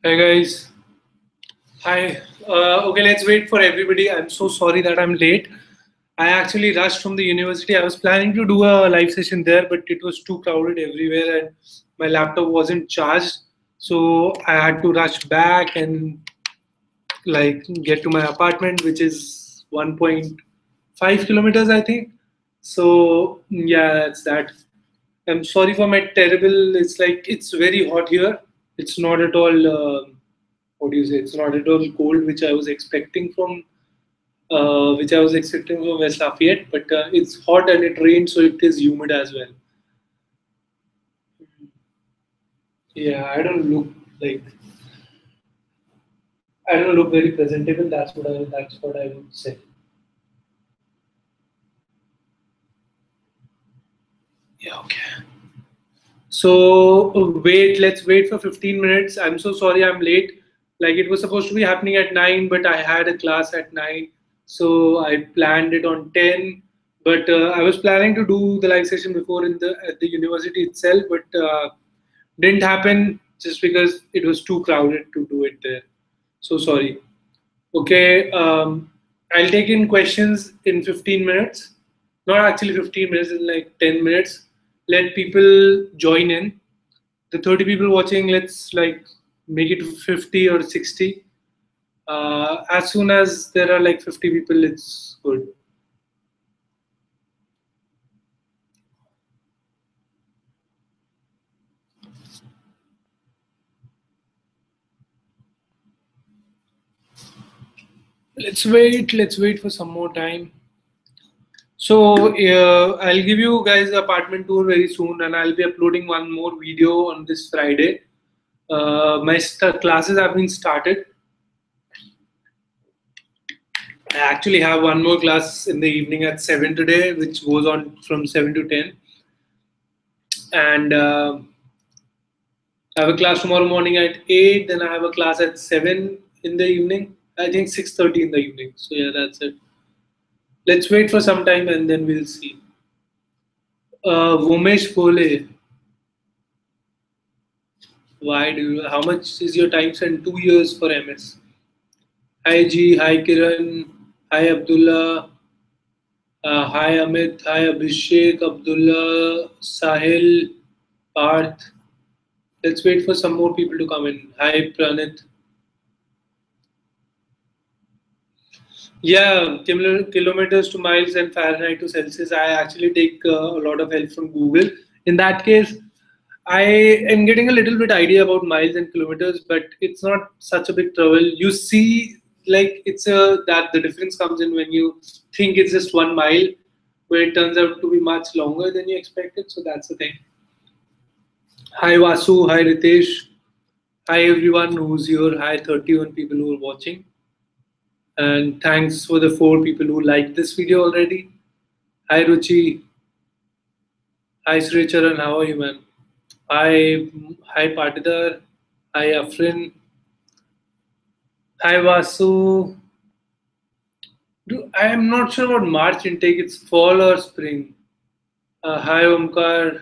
Hi guys. Hi. Okay, let's wait for everybody. I'm so sorry that I'm late. I actually rushed from the university. I was planning to do a live session there, but it was too crowded everywhere and my laptop wasn't charged. So I had to rush back and like get to my apartment, which is 1.5 kilometers, I think. So yeah, that's that. I'm sorry for my terrible. It's like it's very hot here. It's not at all. What do you say? It's not at all cold, which I was expecting from West Lafayette. But it's hot and it rains, so it is humid as well. Yeah, like I don't look very presentable. That's what I would say. Yeah. Okay. So wait, let's wait for 15 minutes. I'm so sorry I'm late. Like it was supposed to be happening at 9, but I had a class at 9. So I planned it on 10. But I was planning to do the live session before in the at the university itself, but didn't happen just because it was too crowded to do it there. So sorry. Okay, I'll take in questions in 15 minutes. Not actually 15 minutes, in like 10 minutes. Let people join in. The 30 people watching, let's like make it 50 or 60. As soon as there are like 50 people, it's good. Let's wait for some more time. So I'll give you guys the apartment tour very soon, and I'll be uploading one more video on this Friday. My classes have been started. I actually have one more class in the evening at 7 today, which goes on from 7 to 10. And I have a class tomorrow morning at 8. Then I have a class at 7 in the evening. I think 6:30 in the evening. So yeah, that's it. Let's wait for some time and then we'll see. Vomesh Pole, how much is your time spent? 2 years for MS. Hi G, hi Kiran, hi Abdullah, hi Amit, hi Abhishek, Abdullah, Sahil, Parth. Let's wait for some more people to come in. Hi Pranit. Yeah, kilometers to miles and Fahrenheit to Celsius. I actually take a lot of help from Google. In that case, I am getting a little bit idea about miles and kilometers, but it's not such a big trouble. You see, like that the difference comes in when you think it's just 1 mile, where it turns out to be much longer than you expected. So that's the thing. Hi Vasu, hi Ritesh, hi everyone who's here. Hi 31 people who are watching. And thanks for the 4 people who liked this video already. Hi Ruchi. Hi Sri Charan. How are you, man? Hi Patidar. Hi Afrin. Hi Vasu. I am not sure about March intake. It's fall or spring. Hi Omkar.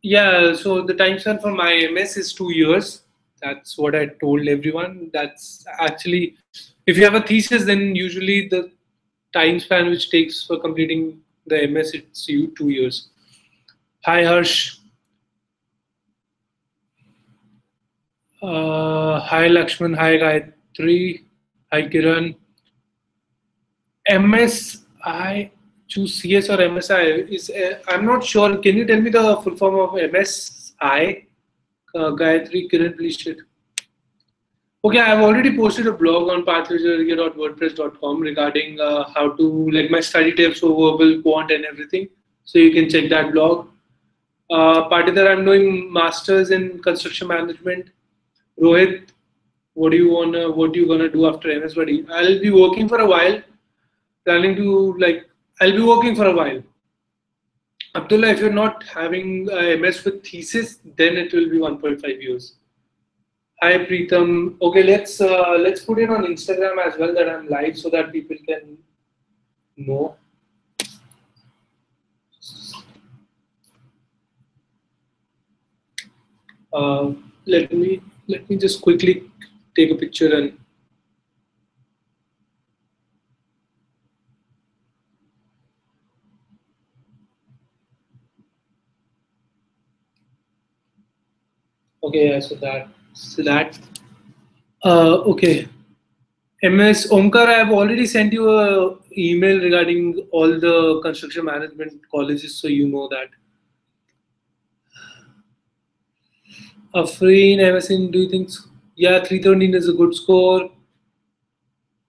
Yeah, so the time span for my MS is 2 years. That's what I told everyone. That's actually, if you have a thesis, then usually the time span which takes for completing the MS, it's 2 years. Hi Harsh. Hi Lakshman. Hi Gayatri. Hi Kiran. MSI, choose CS or MSI is I'm not sure. Can you tell me the full form of MSI? Gayatri, Kiran, please share. Okay, I've already posted a blog on pathvijayvergiya.wordpress.com regarding how to like my study tips for verbal, quant, and everything. So you can check that blog. Partither, I'm doing masters in construction management. Rohit, what do you gonna do after MS buddy? I'll be working for a while. Planning to like I'll be working for a while. Abdullah, if you're not having a MS with thesis, then it will be 1.5 years. Hi Preetham. Okay, let's put it on Instagram as well that I'm live so that people can know. Let me Let me just quickly take a picture and okay, yeah, so that okay. MS Omkar, I have already sent you a email regarding all the construction management colleges, so you know that. Afreen, MSN, do you think? Yeah, 313 is a good score.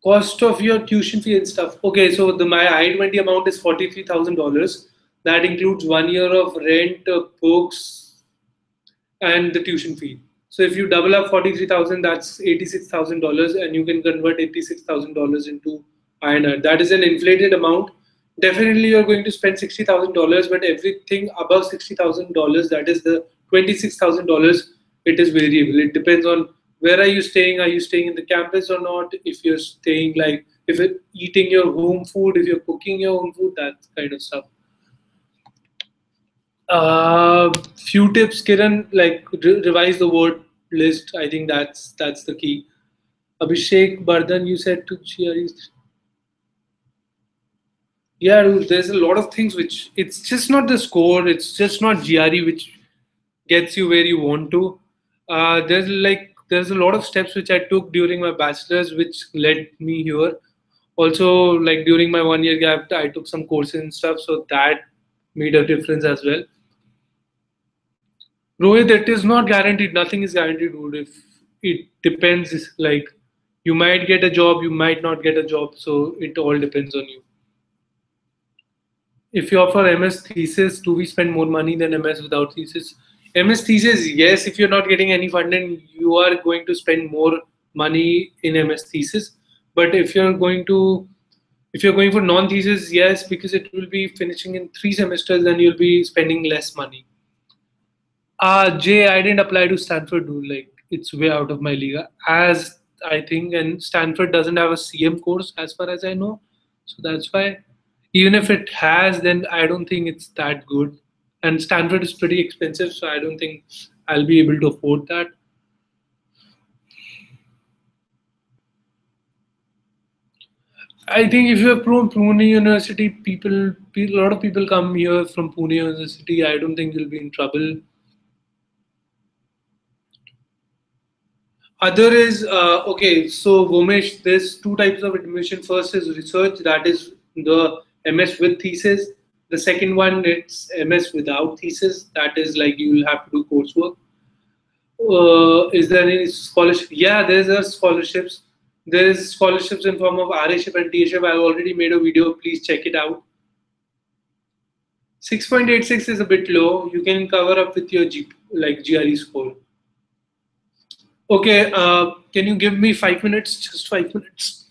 Cost of your tuition fee and stuff. Okay, so my I-20 amount is $43,000. That includes 1 year of rent, books, and the tuition fee. So if you double up 43,000, that's $86,000, and you can convert $86,000 into INR. That is an inflated amount. Definitely, you're going to spend $60,000, but everything above $60,000, that is the $26,000, it is variable. It depends on where are you staying. Are you staying in the campus or not? If you're staying if you're eating your home food, if you're cooking your own food, that kind of stuff. Few tips, Kiran, like revise the word list. I think that's the key. Abhishek Bardhan, you said to GRE. Yeah, dude, there's a lot of things which it's just not the score. It's just not GRE which gets you where you want to. There's a lot of steps which I took during my bachelor's which led me here. Also, like during my 1 year gap, I took some courses and stuff, so that made a difference as well. Rohit, it is not guaranteed. Nothing is guaranteed, dude. If it depends, like you might get a job, you might not get a job. So it all depends on you. If you offer MS thesis, do we spend more money than MS without thesis? MS thesis, yes. If you're not getting any funding, you are going to spend more money in MS thesis. But if you're going for non-thesis, yes, because it will be finishing in 3 semesters, then you'll be spending less money. Jay, I didn't apply to Stanford, dude. Like, it's way out of my league. As I think, and Stanford doesn't have a CM course as far as I know. So that's why, even if it has, then I don't think it's that good. And Stanford is pretty expensive, so I don't think I'll be able to afford that. I think if you're from Pune University, a lot of people come here from Pune University. I don't think you'll be in trouble. Other is okay. So Vomesh, there's two types of admission. First is research, that is the MS with thesis. The second one, it's MS without thesis. That is like you will have to do coursework. Is there any scholarship? Yeah, there's a scholarships. There is scholarships in form of RA-ship and TA-ship. I've already made a video. Please check it out. 6.86 is a bit low. You can cover up with your GRE score. Okay, can you give me 5 minutes? Just 5 minutes.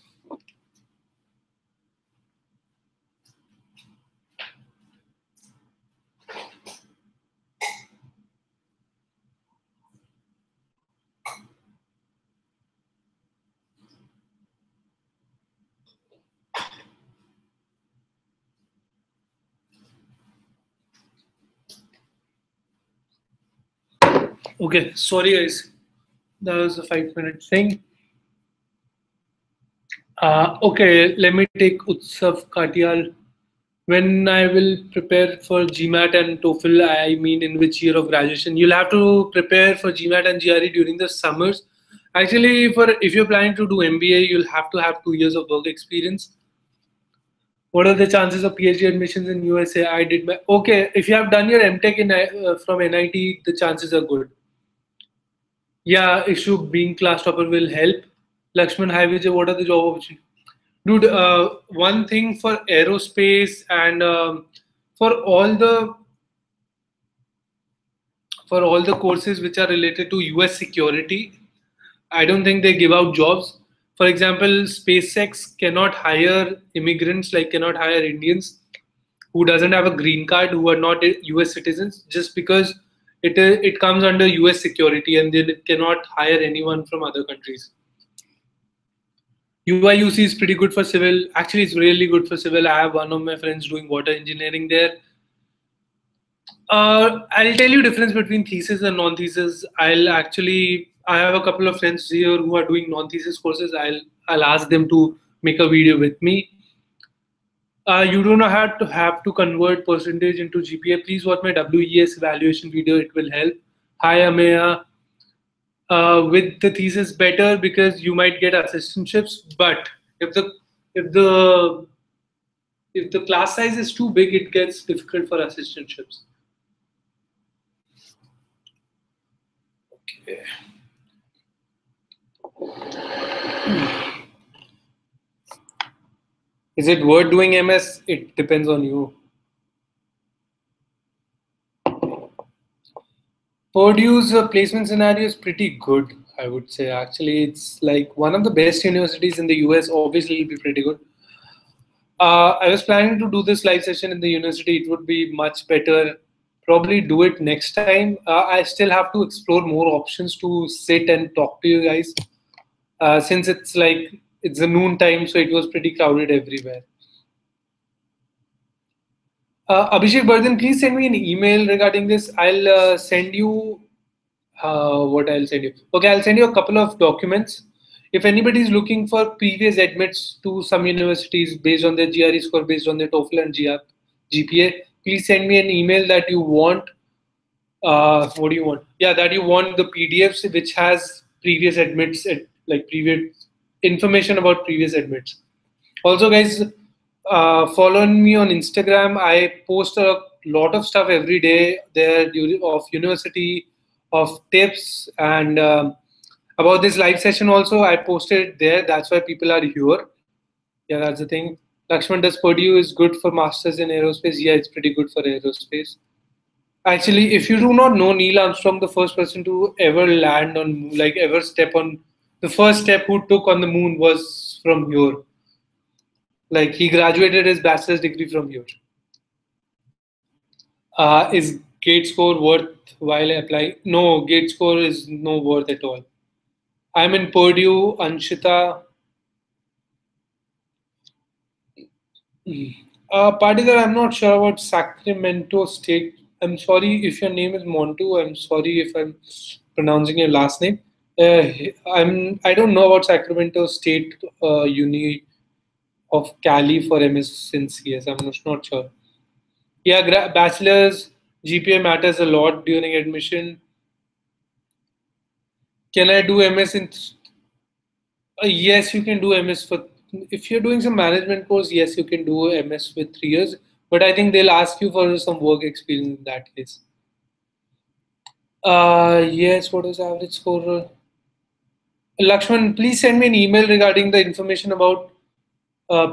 Okay, sorry guys. That was a 5 minute thing. Okay, let me take Utsav Katiyal. When I will prepare for GMAT and TOEFL, I mean in which year of graduation? You'll have to prepare for GMAT and GRE during the summers. Actually, if you're planning to do MBA, you'll have to have 2 years of work experience. What are the chances of PhD admissions in USA? I did my okay. If you have done your MTech from NIT, the chances are good. Yeah, issue being class topper will help. Lakshman, hi Vijay, what are the job opportunities? Dude, one thing for aerospace and for all the courses which are related to US security, I don't think they give out jobs. For example, SpaceX cannot hire immigrants, like cannot hire Indians who doesn't have a green card, who are not US citizens, just because it comes under US security, and they cannot hire anyone from other countries. UIUC is pretty good for civil. Actually, it's really good for civil. I have one of my friends doing water engineering there. I'll tell you difference between thesis and non-thesis. I have a couple of friends here who are doing non-thesis courses. I'll ask them to make a video with me. You do not have to convert percentage into GPA. Please watch my WES evaluation video. It will help. Hi Ameya. With the thesis better because you might get assistantships, but if the if the if the class size is too big, it gets difficult for assistantships. Okay. Is it worth doing MS? It depends on you. Purdue's placement scenario is pretty good, I would say. Actually, it's like one of the best universities in the US. Obviously, it'll be pretty good. I was planning to do this live session in the university. It would be much better. Probably do it next time. I still have to explore more options to sit and talk to you guys. Since it's the noon time, so it was pretty crowded everywhere. Abhishek Bardhan, please send me an email regarding this. I'll send you what I'll send you. Okay, I'll send you a couple of documents. If anybody is looking for previous admits to some universities based on their GRE score, based on their TOEFL and GPA, please send me an email that you want. What do you want? Yeah, that you want the PDFs which has previous admits, like previous information about previous admits. Also, guys, follow me on Instagram. I post a lot of stuff every day there of university, of tips, and about this live session also. I posted it there. That's why people are here. Yeah, that's the thing. Lakshman, does Purdue is good for masters in aerospace? Yeah, it's pretty good for aerospace. Actually, if you do not know Neil Armstrong, the first person to ever land on, ever step on, the first step who took on the moon was from here. Like, he graduated his bachelor's degree from here. Is GATE score worth while applying? No, GATE score is no worth at all. I'm in Purdue, Anshita. Particular, I'm not sure about Sacramento State. I'm sorry if your name is Montu. I'm sorry if I'm pronouncing your last name. I don't know about Sacramento State Uni of Cali for MS in CS. I'm not sure. Yeah, bachelor's GPA matters a lot during admission. Can I do MS in? Yes, you can do MS for. If you're doing some management course, yes, you can do MS with 3 years. But I think they'll ask you for some work experience in that case. Yes, what is average score? Lakshman, please send me an email regarding the information about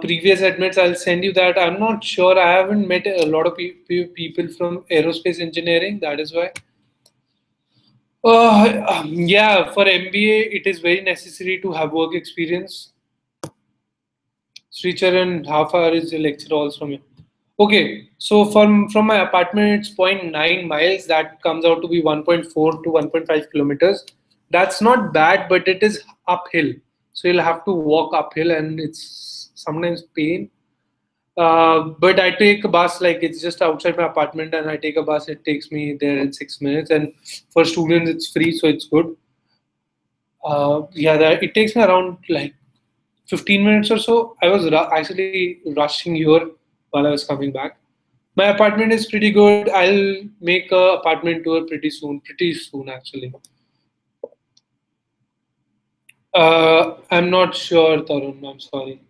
previous admits. I'll send you that. I'm not sure. I haven't met a lot of people from aerospace engineering. That is why. Yeah, for MBA, it is very necessary to have work experience. Sricharan, how far is the lecture halls from here? Okay, so from my apartment, it's 0.9 miles. That comes out to be 1.4 to 1.5 kilometers. That's not bad, but it is uphill. So you'll have to walk uphill, and it's sometimes pain. But I take a bus, like it's just outside my apartment, and I take a bus. It takes me there in 6 minutes, and for students, it's free, so it's good. Yeah, it takes me around like 15 minutes or so. I was actually rushing here while I was coming back. My apartment is pretty good. I'll make a apartment tour pretty soon actually. I'm not sure, Tarun. I'm sorry.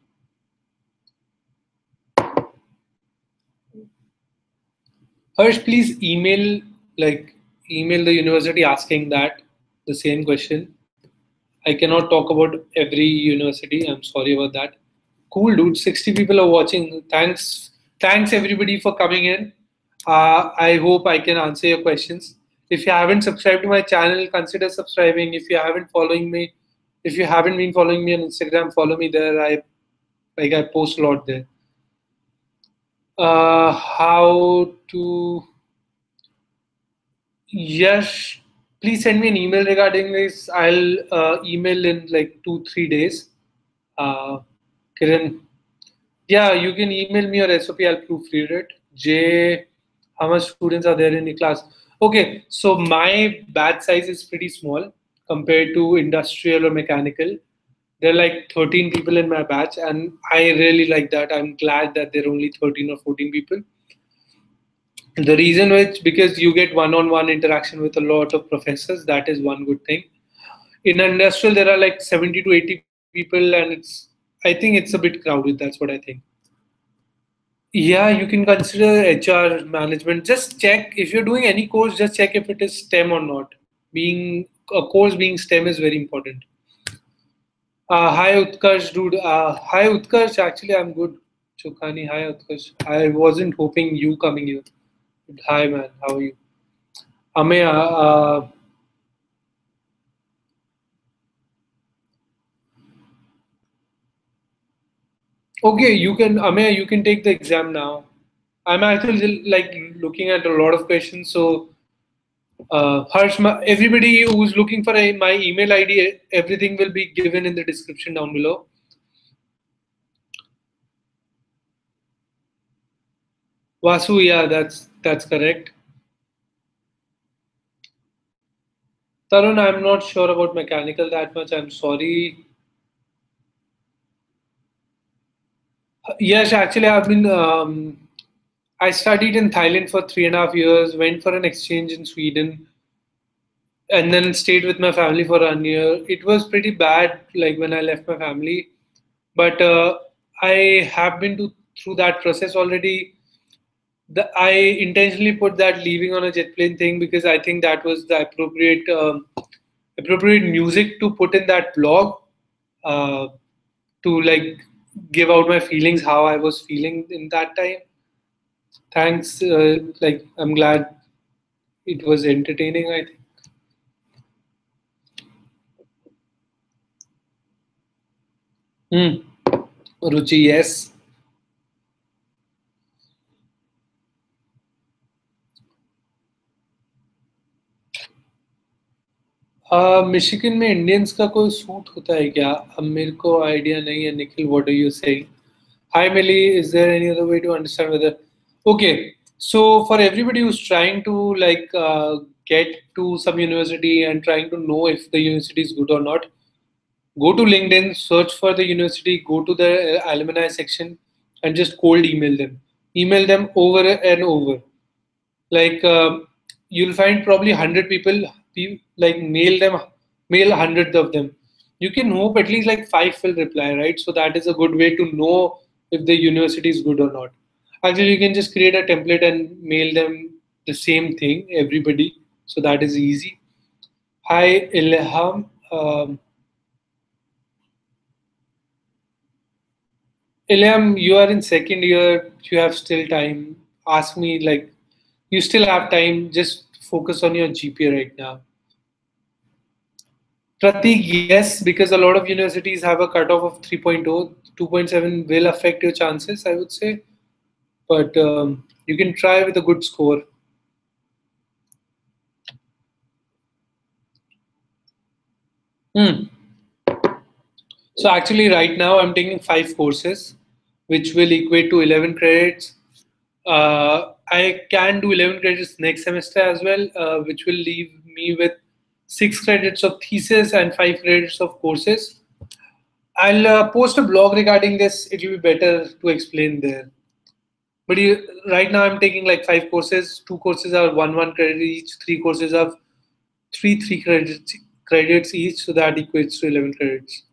Harsh, please email the university asking the same question. I cannot talk about every university. I'm sorry about that. Cool, dude. 60 people are watching. Thanks everybody for coming in. I hope I can answer your questions. If you haven't subscribed to my channel, consider subscribing. If you haven't been following me on Instagram, follow me there. I post a lot there. How to? Yes, please send me an email regarding this. I'll email in like 2-3 days. Kiran, yeah, you can email me your SOP. I'll proofread it. J, how much students are there in the class? Okay, so my batch size is pretty small. compared to industrial or mechanical. There are like 13 people in my batch, and I really like that. I'm glad that there are only 13 or 14 people. The reason is because you get one-on-one interaction with a lot of professors. That is one good thing. In industrial, there are like 70 to 80 people, and I think it's a bit crowded. That's what I think. Yeah, you can consider HR management. Just check if you're doing any course, just check if it is STEM or not. Being a course being STEM is very important. Hi Utkarsh, dude. Hi Utkarsh. Actually, I'm good. Chokhani. Hi Utkarsh. I wasn't hoping you coming here. Hi man. How are you? Ameya. Okay, you can Ameya. You can take the exam now. I'm actually like looking at a lot of questions. So Harsh, everybody who's looking for my email ID, everything will be given in the description down below. Vasu, yeah, that's correct. Tarun, I'm not sure about mechanical that much. I'm sorry. Yes, actually, I studied in Thailand for 3.5 years, went for an exchange in Sweden, and then stayed with my family for 1 year. It was pretty bad, like when I left my family, but I have been through that process already. I intentionally put that leaving on a jet plane thing because I think that was the appropriate music to put in that blog, uh, to like give out my feelings, how I was feeling in that time. Thanks. Like I'm glad it was entertaining. I think. Hmm. Ruchi, yes. Michigan में Indians का कोई suit होता है क्या? अब मेरे को idea नहीं है. Nikhil, what are you saying? Hi Millie, is there any other way to understand whether? Okay, so for everybody who's trying to like get to some university and trying to know if the university is good or not, go to LinkedIn, search for the university, go to the alumni section, and just cold email them. Email them over and over. Like you'll find probably 100 people, like mail hundreds of them. You can hope at least like five will reply, right? So that is a good way to know if the university is good or not. Actually, you can just create a template and mail them the same thing, everybody. So that is easy. Hi Ilham. Ilham, you are in second year. You have still time. Ask me, like, you still have time. Just focus on your GPA right now. Pratik, yes, because a lot of universities have a cutoff of 3.0. 2.7 will affect your chances, I would say. But you can try with a good score. Hmm. So actually, right now I'm taking 5 courses, which will equate to 11 credits. I can do 11 credits next semester as well, which will leave me with 6 credits of thesis and 5 credits of courses. I'll post a blog regarding this. It will be better to explain there. But right now I'm taking like 5 courses. 2 courses are one credit each. 3 courses are three credits each. So that equates to 11 credits.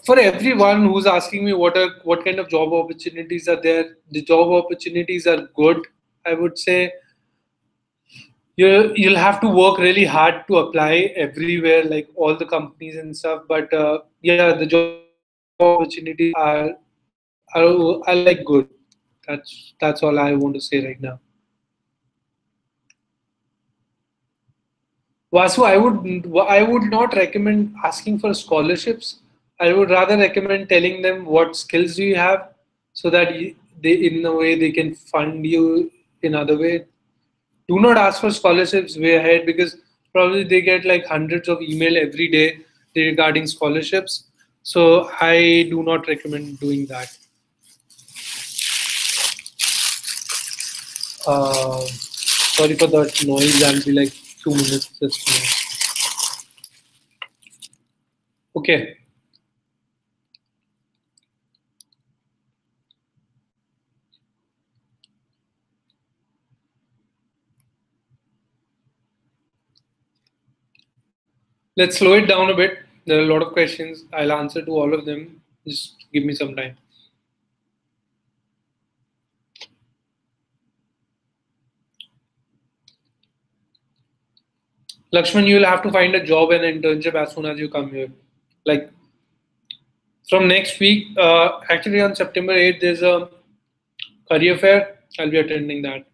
For everyone who's asking me what kind of job opportunities are there, the job opportunities are good. I would say you'll have to work really hard to apply everywhere, like all the companies and stuff. But yeah, the job opportunities are like good. That's all I want to say right now. Vasu, I would not recommend asking for scholarships. I would rather recommend telling them what skills do you have, so that they in a way they can fund you in other way. Do not ask for scholarships way ahead, because probably they get like hundreds of email every day regarding scholarships. So I do not recommend doing that. Sorry for that noise. I'll be like 2 minutes. Just a minute. Okay. Let's slow it down a bit. There are a lot of questions. I'll answer to all of them. Just give me some time. Lakshman, you will have to find a job and internship as soon as you come here. Like from next week, actually on September 8th, there's a career fair. I'll be attending that.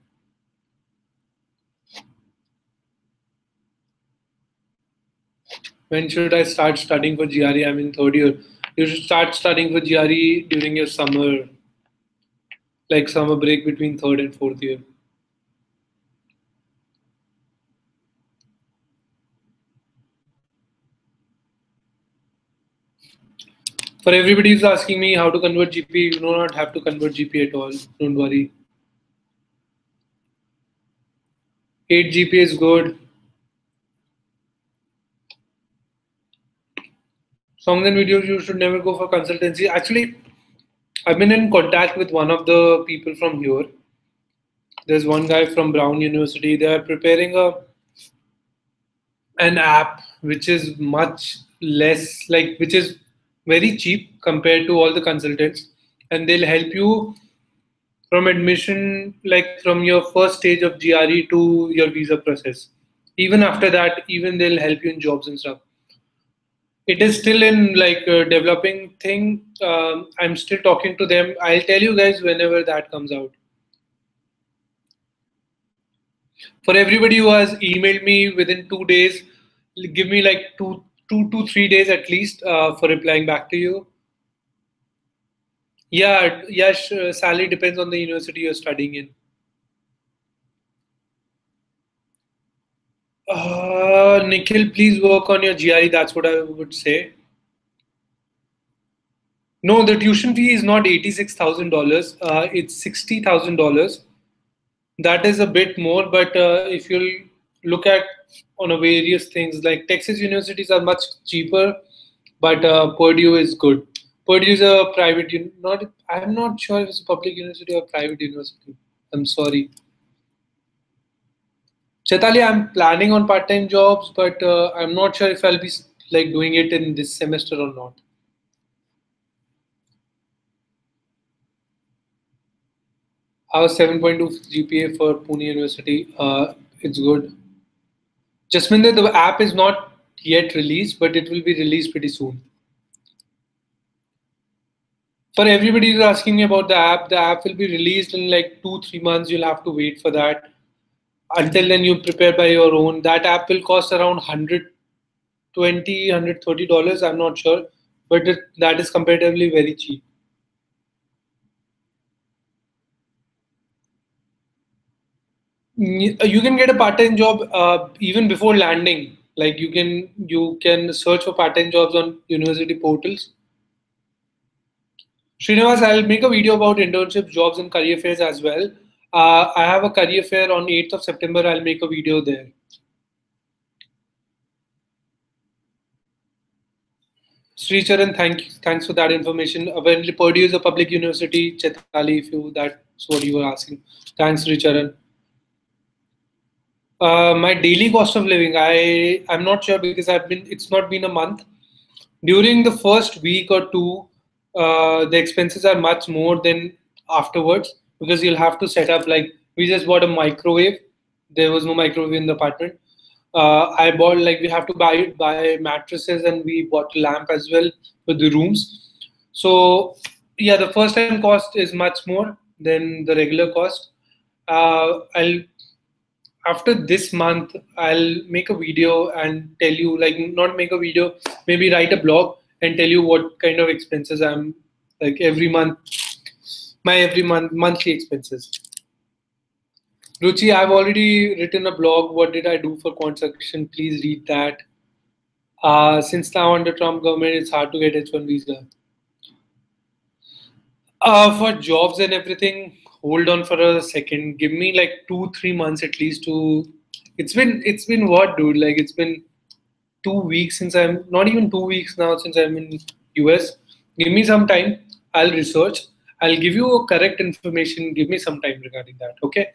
When should I start studying for GRE? I'm in third year. You should start studying for GRE during your summer, like summer break between third and fourth year. For everybody who's asking me how to convert GPA, you do not have to convert GPA at all. Don't worry. 8 GPA is good. Songs and videos, you should never go for consultancy. Actually, I've been in contact with one of the people from here. There's one guy from Brown University. They are preparing an app which is much less, like, which is very cheap compared to all the consultants, and they'll help you from admission, like from your first stage of GRE to your visa process. Even after that, even they'll help you in jobs and stuff. It is still in like a developing thing. I'm still talking to them. I'll tell you guys whenever that comes out. For everybody who has emailed me within 2 days, give me like two to 3 days at least for replying back to you. Yeah, yes, salary depends on the university you're studying in. Nikhil, please work on your GRE. That's what I would say. No, the tuition fee is not $86,000. It's $60,000. That is a bit more, but if you look at on a various things, like Texas universities are much cheaper, but Purdue is good. Purdue is a private, not. I'm not sure if it's a public university or private university. I'm sorry. Chetali, I'm planning on part-time jobs, but I'm not sure if I'll be like doing it in this semester or not. How's 7.2 GPA for Pune University? It's good. Jasminder, the app is not yet released, but it will be released pretty soon. For everybody who's asking me about the app will be released in like 2-3 months. You'll have to wait for that. Until then, you prepare by your own. That app will cost around $120-$130. I'm not sure, but that is comparatively very cheap. You can get a part-time job even before landing. Like you can search for part-time jobs on university portals. Srinivas, I'll make a video about internships, jobs, and career fairs as well. I have a career fair on 8th of September. I'll make a video there. Sri Charan, thanks for that information. Apparently, Purdue is a public university. Chetali, if that's what you were asking. Thanks, Sri Charan. My daily cost of living, I'm not sure because it's not been a month. During the first week or two, the expenses are much more than afterwards because you'll have to set up, like, we just bought a microwave. There was no microwave in the apartment. I bought, like, we have to buy mattresses, and we bought a lamp as well for the rooms. So yeah, the first time cost is much more than the regular cost. I'll After this month, I'll make a video and tell you, like, not make a video, maybe write a blog and tell you what kind of expenses I'm, like, every month, monthly expenses. Ruchi, I've already written a blog. What did I do for construction? Please read that. Since now under Trump government, it's hard to get H1 visa. For jobs and everything, hold on for a second. Give me like 2-3 months at least to It's been what, dude? Like it's been 2 weeks since I'm not even 2 weeks now since I'm in US. Give me some time. I'll research. I'll give you correct information. Give me some time regarding that. Okay.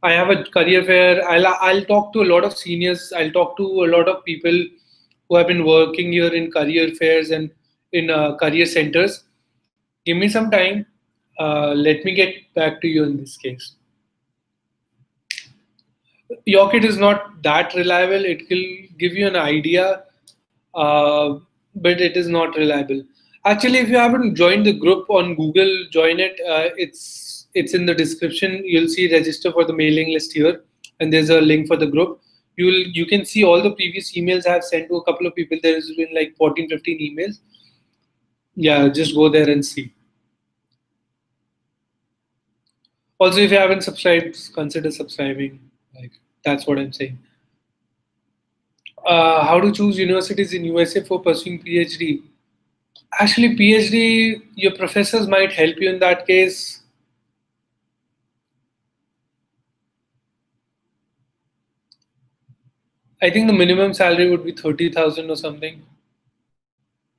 I have a career fair. I'll talk to a lot of seniors. I'll talk to a lot of people who have been working here in career fairs and in career centers. Give me some time. Let me get back to you in this case. Your kit is not that reliable. It will give you an idea, but it is not reliable. Actually, if you haven't joined the group on Google, join it. It's in the description. You'll see register for the mailing list here, and there's a link for the group. You can see all the previous emails I have sent to a couple of people. There's been like 14, 15 emails. Yeah, just go there and see. Also, if you haven't subscribed, consider subscribing. Like that's what I'm saying. How to choose universities in USA for pursuing PhD? Actually, PhD, your professors might help you in that case. I think the minimum salary would be 30,000 or something.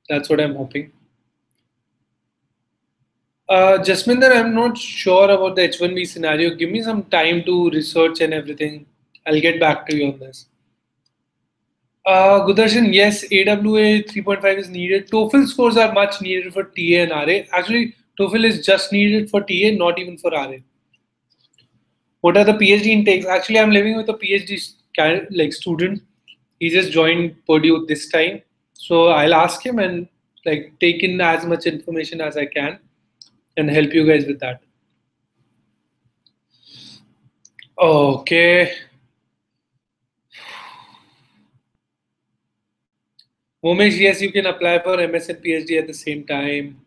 That's what I'm hoping. Jasminder, I'm not sure about the H1B scenario. Give me some time to research and everything. I'll get back to you on this. Gudarshan, yes, AWA 3.5 is needed. TOEFL scores are much needed for TA and RA. Actually, TOEFL is just needed for TA, not even for RA. What are the PhD intakes? Actually, I'm living with a PhD like student. He just joined Purdue this time, so I'll ask him and like take in as much information as I can and help you guys with that. Okay. Momesh, yes, you can apply for MS and PhD at the same time.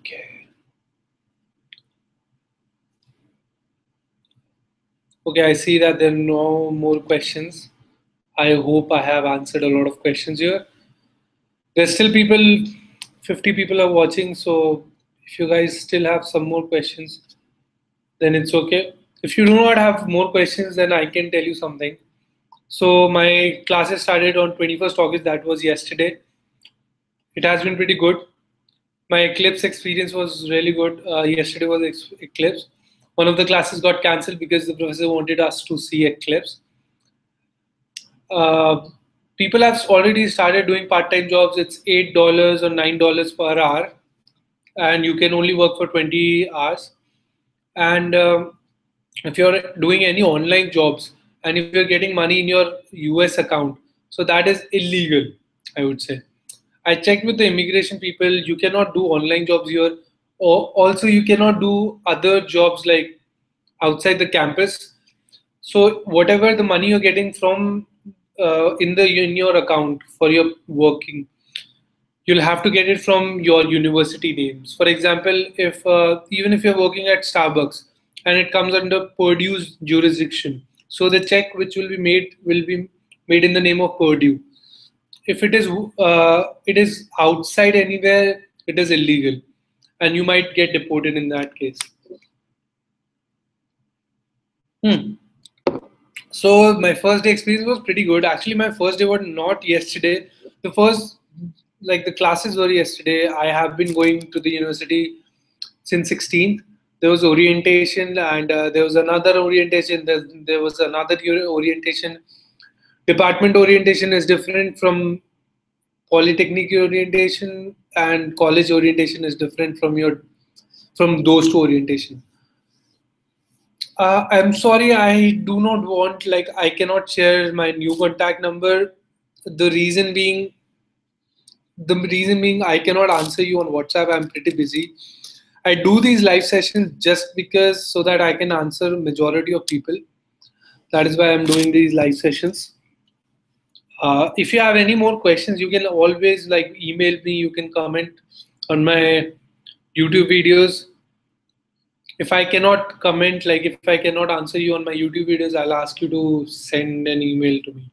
Okay. Okay, I see that there are no more questions. I hope I have answered a lot of questions here. There's still people, 50 people are watching, so if you guys still have some more questions, then it's okay. If you do not have more questions, then I can tell you something. So my classes started on 21st August, that was yesterday. It has been pretty good. My Eclipse experience was really good. Yesterday was Eclipse. One of the classes got cancelled because the professor wanted us to see Eclipse. People have already started doing part-time jobs. It's $8 or $9 per hour, and you can only work for 20 hours. And if you're doing any online jobs and if you're getting money in your US account, so that is illegal, I would say. I checked with the immigration people. You cannot do online jobs here. Or also, you cannot do other jobs like outside the campus. So whatever the money you're getting from in your account for your working, you'll have to get it from your university names. For example, if even if you're working at Starbucks and it comes under Purdue's jurisdiction, so the check which will be made in the name of Purdue. If it is outside anywhere, it is illegal, and you might get deported in that case. Hmm. So my first day experience was pretty good. Actually, my first day was not yesterday. The first, like the classes were yesterday. I have been going to the university since 16th. There was orientation, and there was another orientation. There was another orientation. Department orientation is different from polytechnic orientation, and college orientation is different from those two orientation. I'm sorry, I do not want, like, I cannot share my new contact number. The reason being, I cannot answer you on WhatsApp. I'm pretty busy. I do these live sessions just because so that I can answer majority of people. That is why I'm doing these live sessions. If you have any more questions, you can always like email me. You can comment on my YouTube videos. If I cannot comment, like if I cannot answer you on my YouTube videos, I'll ask you to send an email to me.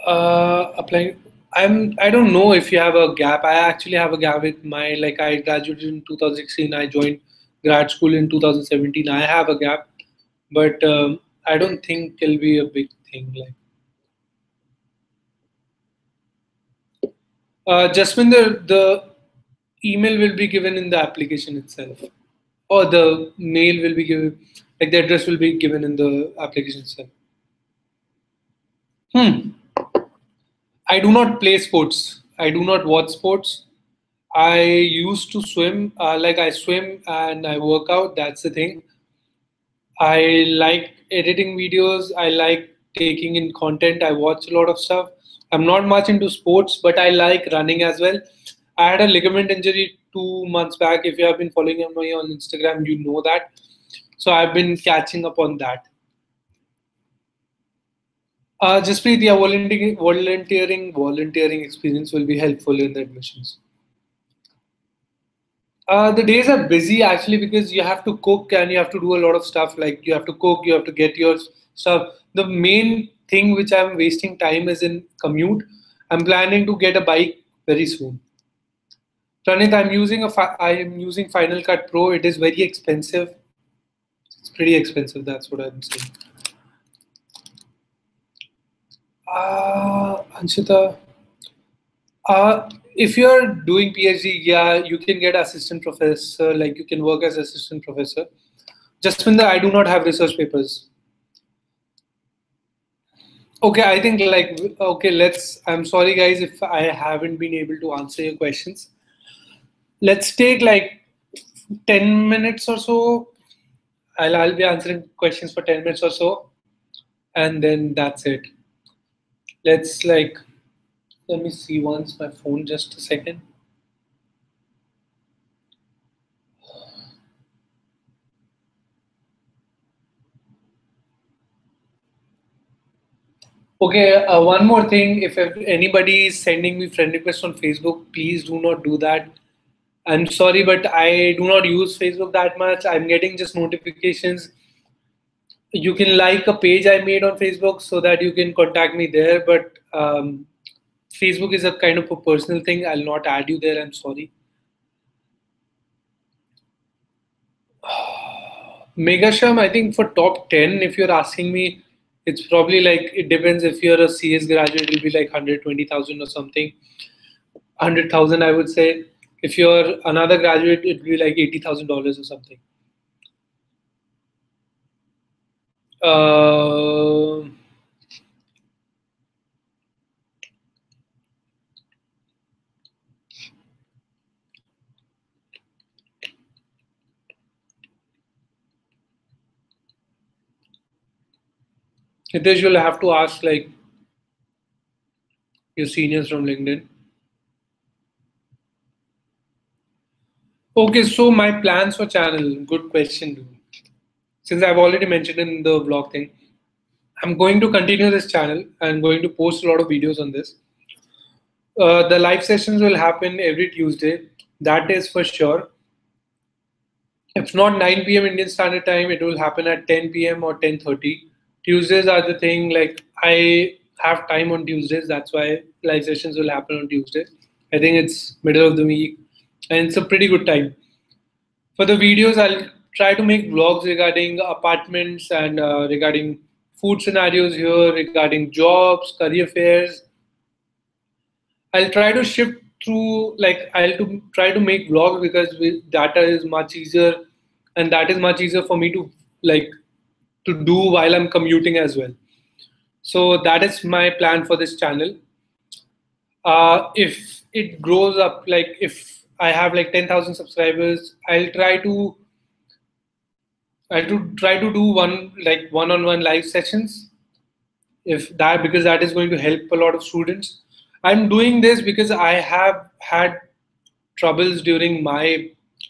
Applying. I don't know if you have a gap. I actually have a gap with my, like, I graduated in 2016. I joined grad school in 2017. I have a gap, but I don't think it'll be a big thing. Like, Jasminder, the email will be given in the application itself, or the mail will be given, like the address will be given in the application itself. Hmm. I do not play sports. I do not watch sports. I used to swim. Like I swim and I work out. That's the thing. I like editing videos. I like taking in content. I watch a lot of stuff. I'm not much into sports, but I like running as well. I had a ligament injury 2 months back. If you have been following me on Instagram, you know that. So I've been catching up on that. Jasprit, yeah, volunteering experience will be helpful in the admissions. The days are busy actually because you have to cook and you have to do a lot of stuff. Like you have to cook, you have to get your stuff. The main thing which I'm wasting time is in commute. I'm planning to get a bike very soon. Pranit, I am using Final Cut Pro. It is very expensive. It's pretty expensive. That's what I'm saying. Anshita, if you're doing PhD, yeah, you can get assistant professor. Like you can work as assistant professor. Jasminder, I do not have research papers. Okay, I think like, okay, I'm sorry guys if I haven't been able to answer your questions. Let's take like 10 minutes or so. I'll be answering questions for 10 minutes or so. And then that's it. Let's like, let me see once my phone, just a second. Okay, one more thing. If anybody is sending me friend requests on Facebook, please do not do that. I'm sorry, but I do not use Facebook that much. I'm getting just notifications. You can like a page I made on Facebook so that you can contact me there. But Facebook is a kind of a personal thing. I'll not add you there. I'm sorry. Megasham, I think for top 10, if you're asking me, it's probably like, it depends. If you're a CS graduate, it'll be like 120,000 or something. 100,000, I would say. If you're another graduate, it'll be like $80,000 or something. Uh, Hitesh, you'll have to ask like your seniors from LinkedIn. Okay, so my plans for channel. Good question. Since I've already mentioned in the vlog thing, I'm going to continue this channel. I'm going to post a lot of videos on this. The live sessions will happen every Tuesday. That is for sure. If not 9 p.m. Indian Standard Time, it will happen at 10 p.m. or 10:30. Tuesdays are the thing. Like I have time on Tuesdays. That's why live sessions will happen on Tuesday. I think it's middle of the week, and it's a pretty good time. For the videos, I'll try to make vlogs regarding apartments and regarding food scenarios here, regarding jobs, career fairs. I'll try to shift through, like try to make vlogs because with data is much easier, and that is much easier for me to like to do while I'm commuting as well. So that is my plan for this channel. If it grows up, like if I have like 10,000 subscribers, I'll try to do one-on-one live sessions, if that, because that is going to help a lot of students. I'm doing this because I have had troubles during my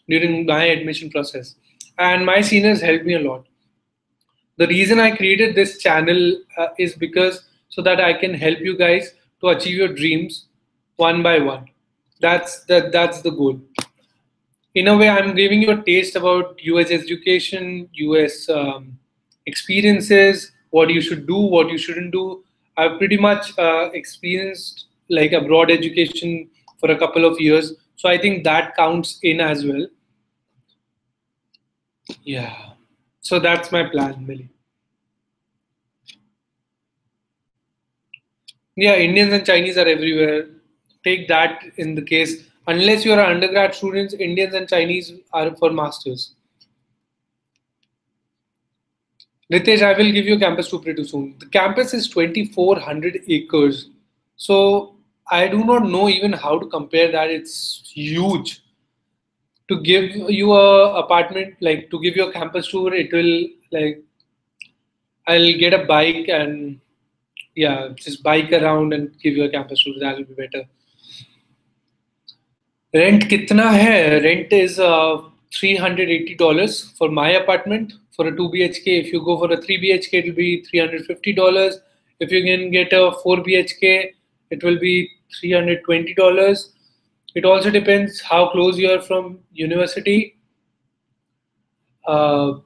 admission process, and my seniors helped me a lot. The reason I created this channel is because so that I can help you guys to achieve your dreams one by one. That's the goal. In a way, I'm giving you a taste about US education, US experiences, what you should do, what you shouldn't do. I've pretty much experienced like abroad education for a couple of years. So I think that counts in as well. Yeah. So that's my plan, Millie. Yeah, Indians and Chinese are everywhere. Take that in the case. Unless you are undergrad students, Indians and Chinese are for masters. Ritesh, I will give you a campus tour pretty soon. The campus is 2,400 acres. So I do not know even how to compare that. It's huge. To give you a apartment, like to give you a campus tour, it will like I'll get a bike and yeah, just bike around and give you a campus tour. That will be better. Rent kitna hai? Rent is $380 for my apartment for a 2 BHK. If you go for a 3 BHK, it will be $350. If you can get a 4 BHK, it will be $320. It also depends how close you are from university. Uh,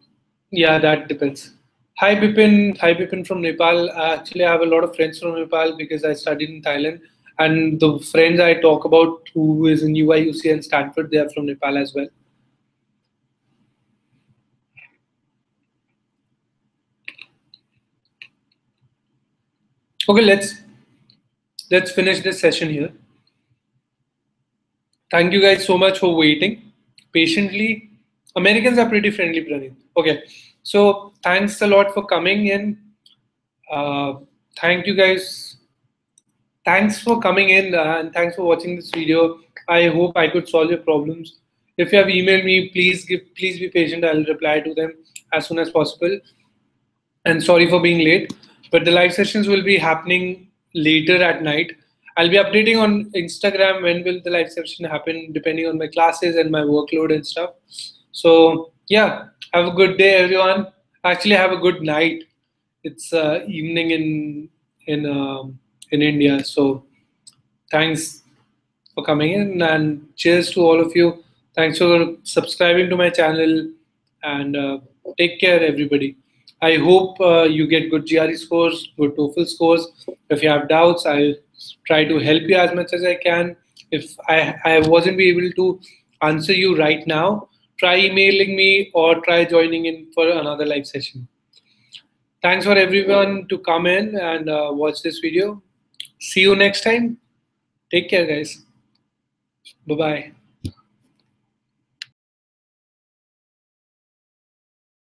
yeah, that depends. Hi Bipin, hi Bipin from Nepal. Actually, I have a lot of friends from Nepal because I studied in Thailand, and the friends I talk about who is in UI, UC, and Stanford, they are from Nepal as well. Okay, let's finish this session here. Thank you guys so much for waiting patiently. Americans are pretty friendly, Pranit. Okay, so thanks a lot for coming in. Uh, Thank you guys. Thanks for coming in and thanks for watching this video. I hope I could solve your problems. If you have emailed me, please be patient. I'll reply to them as soon as possible. And sorry for being late, but the live sessions will be happening later at night. I'll be updating on Instagram when will the live session happen, depending on my classes and my workload and stuff. So yeah, have a good day, everyone. Actually, have a good night. It's evening in India. So thanks for coming in and cheers to all of you. Thanks for subscribing to my channel and take care, everybody. I hope you get good GRE scores, good TOEFL scores. If you have doubts, I'll try to help you as much as I can. If I wasn't be able to answer you right now, try emailing me or try joining in for another live session. Thanks for everyone to come in and watch this video. See you next time. Take care, guys. Bye-bye.